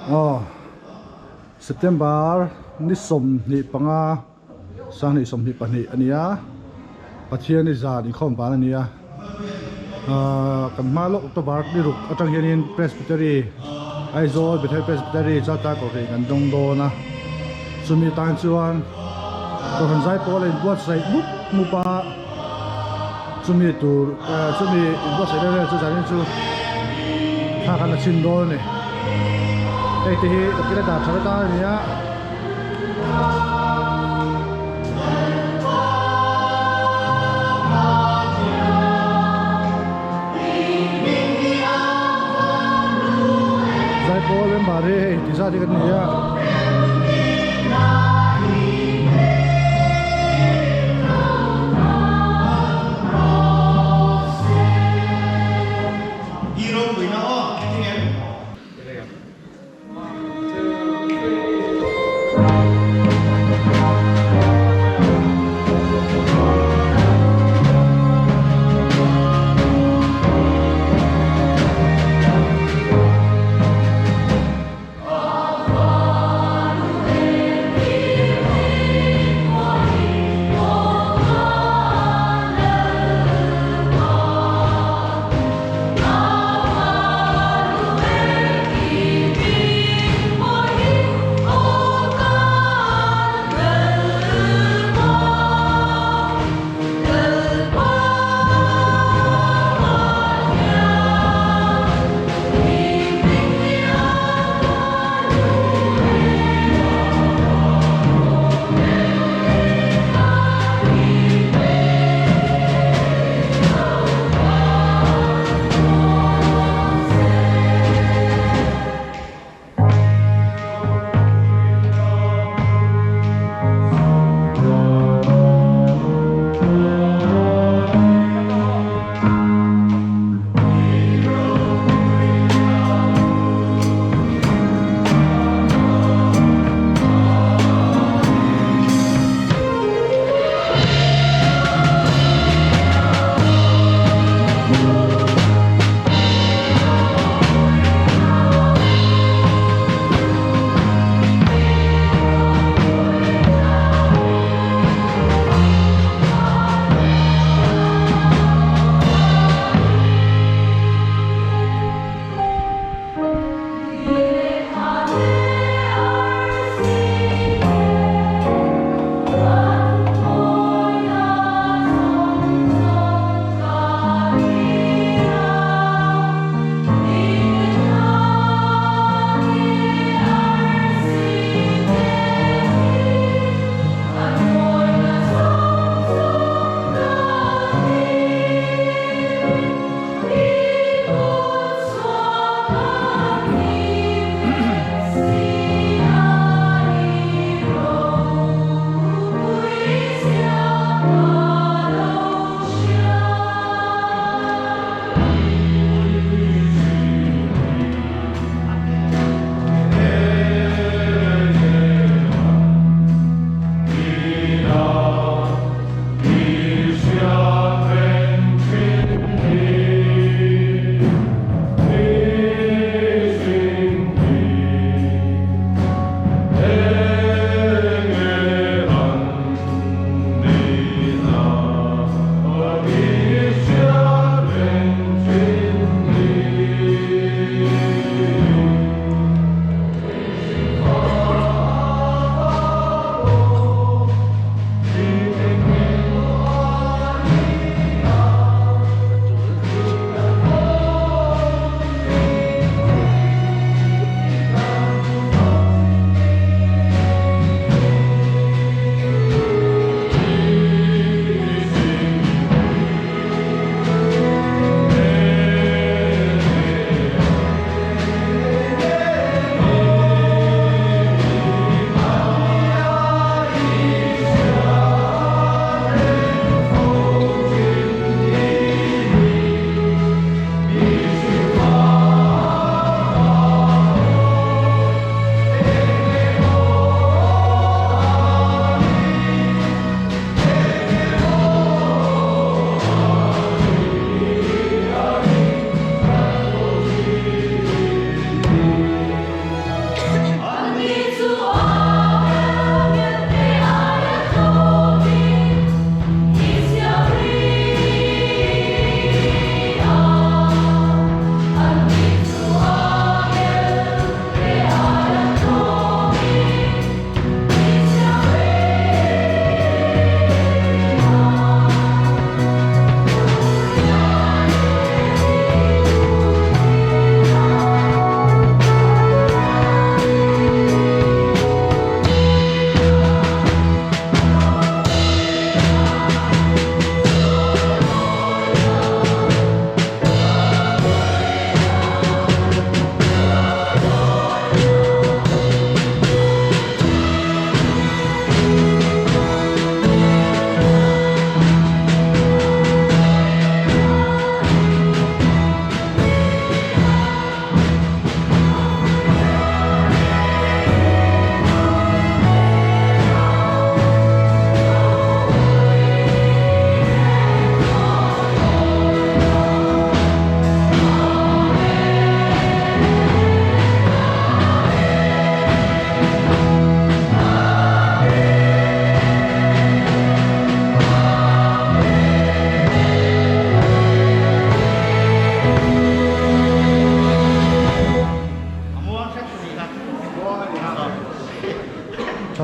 Oh, September ni som ni panga sang ni som ni pani ania pathian ni za ni khom pa ania kan malok to bar ni ruk atang hianin presbytery aizol bethel presbytery chata ko ri kan dong do na sumi tan chuan ko han zai pol in buat sai mup mupa sumi tur sumi buat sai le chu zanin chu tha kan chin do ni ei te hi kila da thara ta nia zai pol en bare ti sa ti kan nia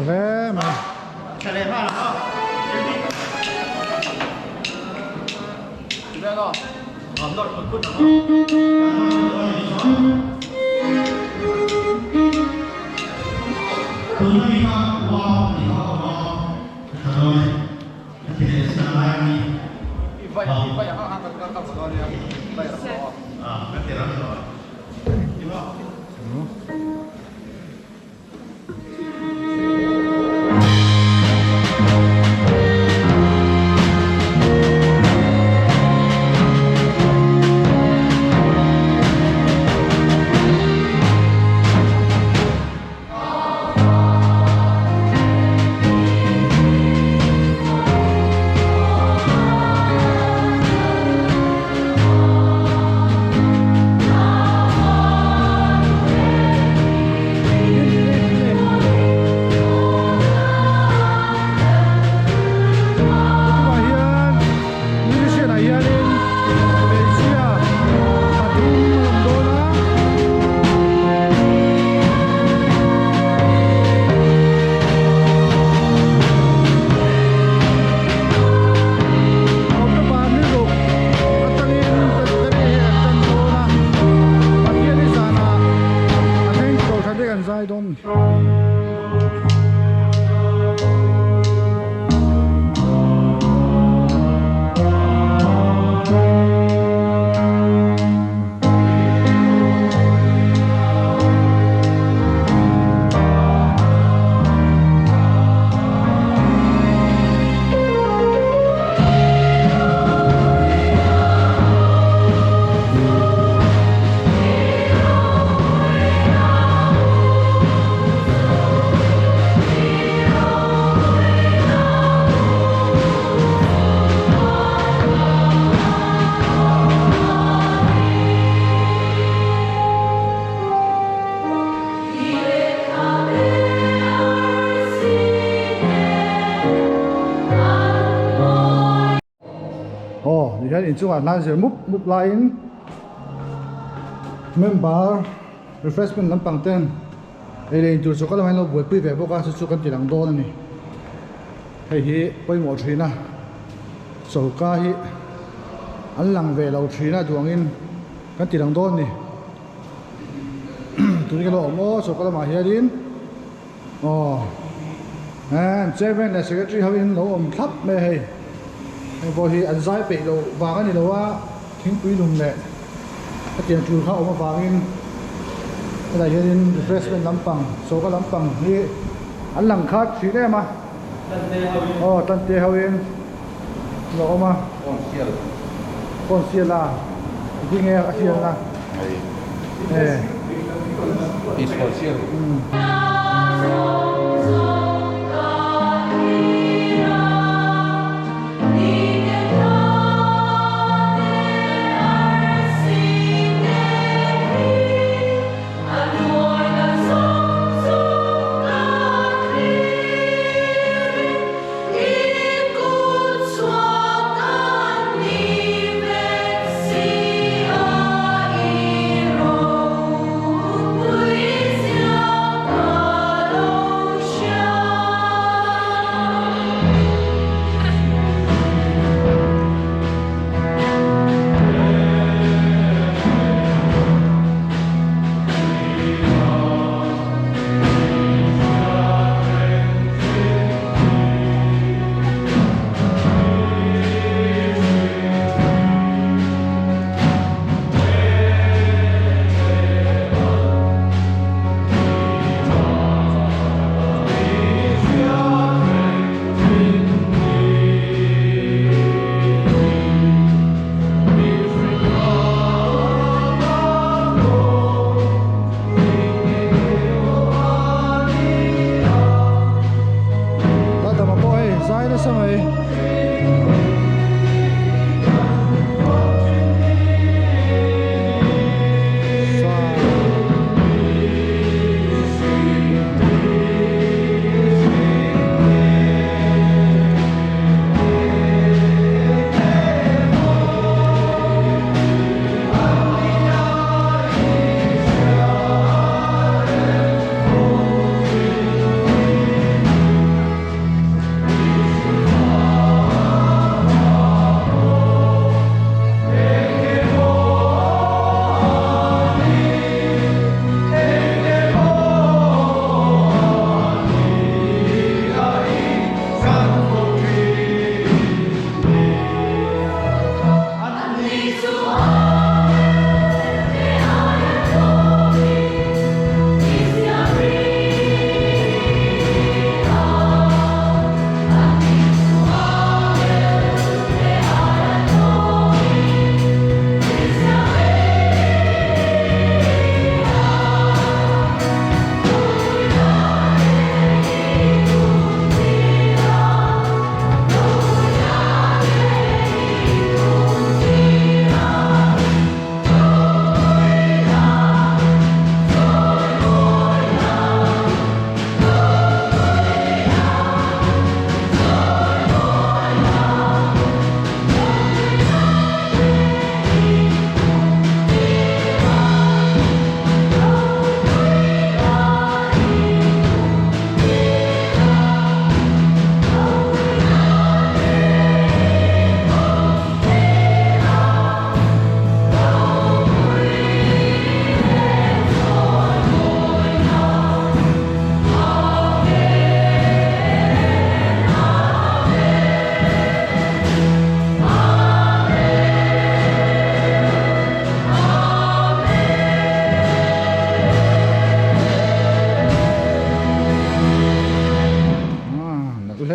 ve mà Chale ma no. Đây rồi. Còn rồi một phút nữa. Vậy các con đi. Vậy là cái tiền đó rồi. Đúng không? I don't. Oh, you had into a nice move line. Member refreshment lampang ten. Ele into so kala lo buat pi ve boka su kan tilang don ni. Hei hi poi mo thina. So ka hi an lang ve lo thina duangin kan tilang don ni. Tuni ka lo mo so kala ma hiarin. Oh. And seven the secretary having lo thap me hei. Vô thì ăn dai bị đồ và cái này làว่าทิ้งปุ๋ยลงแหละถ้าเตรียมจูเข้าออกมาฝากin cái này hiện refreshment ลำปังโซก็ลำปังนี่อันหลังคัดสีได้มาตันเตะเขาเองเราเอามาคอนเซียล่าที่ไงอาเซียนล่ะอีสปอร์ตเซียล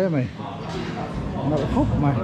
mày nó khóc mày